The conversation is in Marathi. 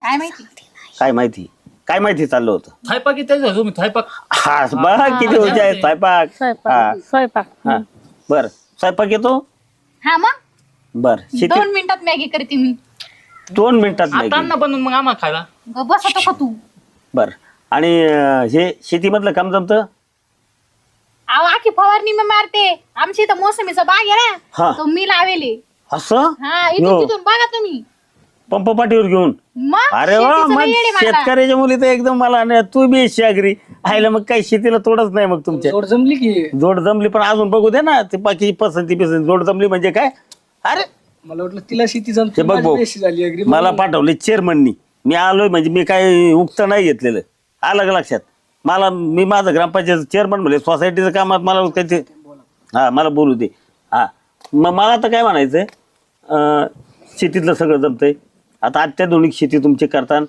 काय माहिती. काय माहिती चाललं होतं. थायपाक येते तुम्ही थायपाक. हा बघा किती होते आहे स्वयंपाक. स्वयंपाक हा बर स्वयंपाक येतो. हा मग बर शेती 2 मिनिटात मॅगी करते मी. 2 मिनिटात नाही आता ना बनवून मग आम्हाला खायला. बस आता का तू. बर आणि हे शेतीमधलं काम जमतं. अहो आखी फवारणी मी मारते. आमची इथं मोसमीचा बाग आहे हा. ना तो मी लावेले. असं हा इथून तिथून बघा तुम्ही. पंप पाठीवर घेऊन. मग अरे वा शेतीचं मग लय येडे मला. शेतकऱ्याच्या मुली तर एकदम मला नाही, तू बी शेगरी आयला मग काही शेतीला तोडच नाही मग तुमच्या. जोड जमली की. जोड जमली पण अजून बघू दे ना ते बाकी पसंती जोड जमली म्हणजे काय. अरे मला वाटलं तिला शेती जमते. ते बघ भाऊ झाली अगदी. मला पाठवले चेअरमननी. मी आलोय म्हणजे मी काय उक्त नाही घेतलेलं. आलं का लक्षात. मी माझं ग्रामपंचायत चेअरमन म्हणले सोसायटीचं कामात मला त्याचे हा मला बोलू दे. हा मग मला तर काय म्हणायचंय शेतीतलं सगळं जमतंय. आता अत्याधुनिक शेती तुमची करताना